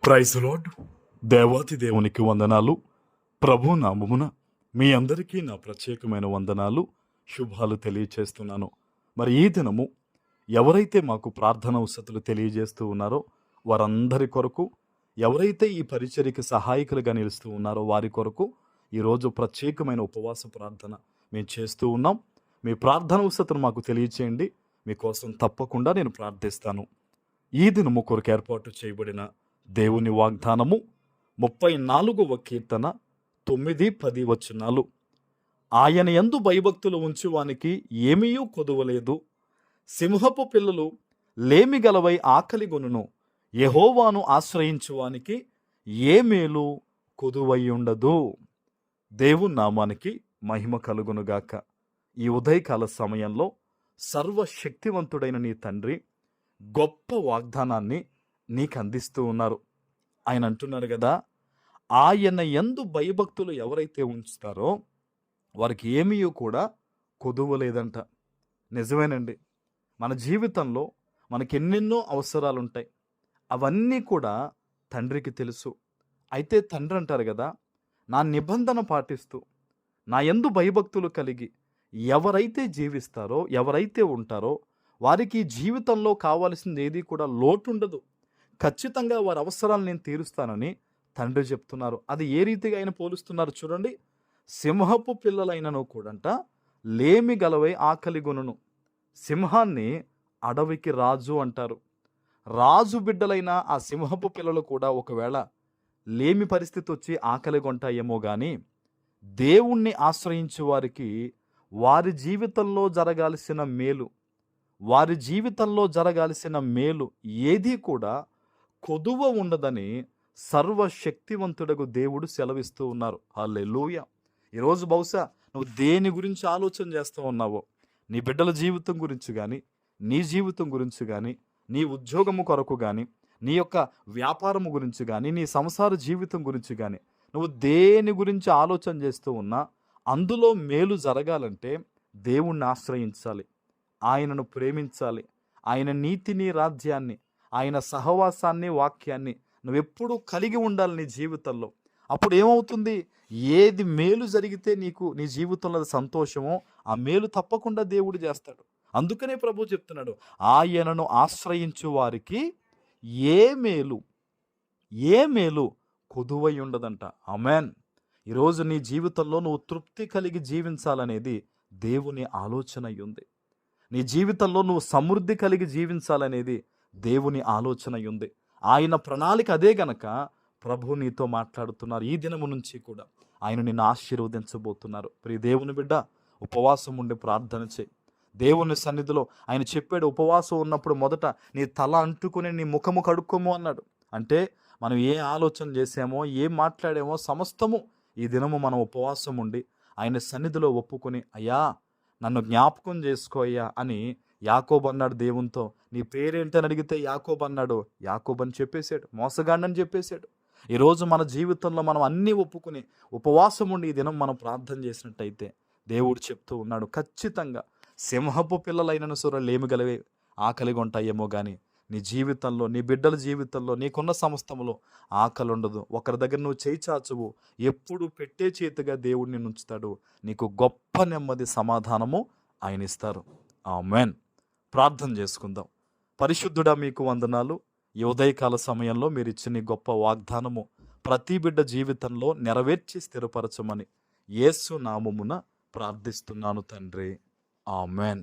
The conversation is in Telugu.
Praise lord. దేవాతి దేవునికి వందనాలు. ప్రభు నామమున మీ అందరికీ నా ప్రత్యేకమైన వందనాలు, శుభాలు తెలియచేస్తున్నాను. మరి ఈ దినము ఎవరైతే మాకు ప్రార్థన అవసరతలు తెలియజేస్తూ ఉన్నారో వారందరి కొరకు, ఎవరైతే ఈ పరిచర్యకి సహాయకులుగా నిలుస్తూ ఉన్నారో వారి కొరకు ఈరోజు ప్రత్యేకమైన ఉపవాస ప్రార్థన మేము చేస్తూ ఉన్నాం. మీ ప్రార్థన అవసరతను మాకు తెలియచేయండి. మీకోసం తప్పకుండా నేను ప్రార్థిస్తాను. ఈ దినము కొరకు ఏర్పాటు చేయబడిన దేవుని వాగ్దానము 34వ కీర్తన 9-10 వచనాలు. ఆయన యందు భయభక్తులు ఉంచువానికి ఏమీయూ కొదువలేదు. సింహపు పిల్లలు లేమి గలవై ఆకలిగొనును. యెహోవాను ఆశ్రయించువానికి ఏ మేలు కొదువయ్యుండదు. దేవుని నామానికి మహిమ కలుగునుగాక. ఈ ఉదయకాల సమయంలో సర్వశక్తివంతుడైన నీ తండ్రి గొప్ప వాగ్దానాన్ని నీకు అందిస్తూ ఉన్నారు. ఆయన అంటున్నారు కదా, ఆయన యందు భయభక్తులు ఎవరైతే ఉంచుతారో వారికి ఏమీ కూడా కొదువలేదంట. నిజమేనండి. మన జీవితంలో మనకి ఎన్నెన్నో అవసరాలు ఉంటాయి. అవన్నీ కూడా తండ్రికి తెలుసు. అయితే తండ్రి అంటారు కదా, నా నిబంధన పాటిస్తూ నా యందు భయభక్తులు కలిగి ఎవరైతే జీవిస్తారో, ఎవరైతే ఉంటారో వారికి జీవితంలో కావాల్సింది ఏది కూడా లోటు ఉండదు. ఖచ్చితంగా వారి అవసరాలు నేను తీరుస్తానని తండ్రి చెప్తున్నారు. అది ఏ రీతిగా ఆయన పోలుస్తున్నారు చూడండి. సింహపు పిల్లలైనను కూడంట లేమి గలవై ఆకలిగొనును. సింహాన్ని అడవికి రాజు అంటారు. రాజు బిడ్డలైన ఆ సింహపు పిల్లలు కూడా ఒకవేళ లేమి పరిస్థితి వచ్చి ఆకలిగొంటాయేమో కానీ దేవుణ్ణి ఆశ్రయించే వారికి వారి జీవితంలో జరగాల్సిన మేలు ఏది కూడా కొదువ ఉండదని సర్వశక్తివంతుడగు దేవుడు సెలవిస్తూ ఉన్నారు. హల్లెలూయా. ఈరోజు బహుశా నువ్వు దేని గురించి ఆలోచన చేస్తూ ఉన్నావో, నీ బిడ్డల జీవితం గురించి కానీ, నీ జీవితం గురించి కానీ, నీ ఉద్యోగము కొరకు కానీ, నీ యొక్క వ్యాపారము గురించి కానీ, నీ సంసార జీవితం గురించి కానీ, నువ్వు దేని గురించి ఆలోచన చేస్తూ ఉన్నా అందులో మేలు జరగాలంటే దేవుణ్ణి ఆశ్రయించాలి, ఆయనను ప్రేమించాలి, ఆయన నీతిని, రాజ్యాన్ని, ఆయన సహవాసాన్ని, వాక్యాన్ని నువ్వెప్పుడూ కలిగి ఉండాలి నీ జీవితంలో. అప్పుడు ఏమవుతుంది? ఏది మేలు జరిగితే నీకు నీ జీవితంలో సంతోషమో ఆ మేలు తప్పకుండా దేవుడు చేస్తాడు. అందుకనే ప్రభు చెప్తున్నాడు, ఆయనను ఆశ్రయించు వారికి ఏ మేలు కొదువై ఉండదంట. ఆమేన్. ఈరోజు నీ జీవితంలో నువ్వు తృప్తి కలిగి జీవించాలనేది దేవుని ఆలోచన ఉంది. నీ జీవితంలో నువ్వు సమృద్ధి కలిగి జీవించాలనేది దేవుని ఆలోచన ఉంది. ఆయన ప్రణాళిక అదే గనక ప్రభు నీతో మాట్లాడుతున్నారు. ఈ దినము నుంచి కూడా ఆయన నిన్ను ఆశీర్వదించబోతున్నారు. ప్రియ దేవుని బిడ్డ, ఉపవాసం ఉండి ప్రార్థన చేయి. దేవుని సన్నిధిలో ఆయన చెప్పాడు, ఉపవాసం ఉన్నప్పుడు మొదట నీ తల అంటుకుని నీ ముఖము కడుక్కోము అన్నాడు. అంటే మనం ఏ ఆలోచన చేసామో, ఏం మాట్లాడామో సమస్తము ఈ దినము మనం ఉపవాసం ఉండి ఆయన సన్నిధిలో ఒప్పుకొని, అయ్యా నన్ను జ్ఞాపకం చేసుకో అయ్యా అని యాకోబు అన్నాడు దేవునితో. నీ పేరేంటని అడిగితే యాకోబు అన్నాడు. యాకోబు అని చెప్పేశాడు, మోసగాడని చెప్పేశాడు. ఈరోజు మన జీవితంలో మనం అన్నీ ఒప్పుకుని ఉపవాసం ఉండి ఈ దినం మనం ప్రార్థన చేసినట్టయితే దేవుడు చెప్తూ ఉన్నాడు, ఖచ్చితంగా సింహపు పిల్లలైనను లేమి గలవే ఆకలిగొంటాయేమో కానీ నీ జీవితంలో, నీ బిడ్డల జీవితంలో, నీకున్న సమస్తములో ఆకలి ఉండదు. ఒకరి దగ్గర నువ్వు చేయి చాచువు, ఎప్పుడు పెట్టే చేతిగా దేవుడిని ఉంచుతాడు. నీకు గొప్ప నెమ్మది, సమాధానము ఆయన ఇస్తారు. ఆమేన్. ప్రార్థన చేసుకుందాం. పరిశుద్ధుడా, మీకు వందనాలు. ఈ ఉదయకాల సమయంలో మీరు ఇచ్చిన గొప్ప వాగ్దానము ప్రతి బిడ్డ జీవితంలో నెరవేర్చి స్థిరపరచమని యేసు నామమున ప్రార్థిస్తున్నాను తండ్రి. ఆమేన్.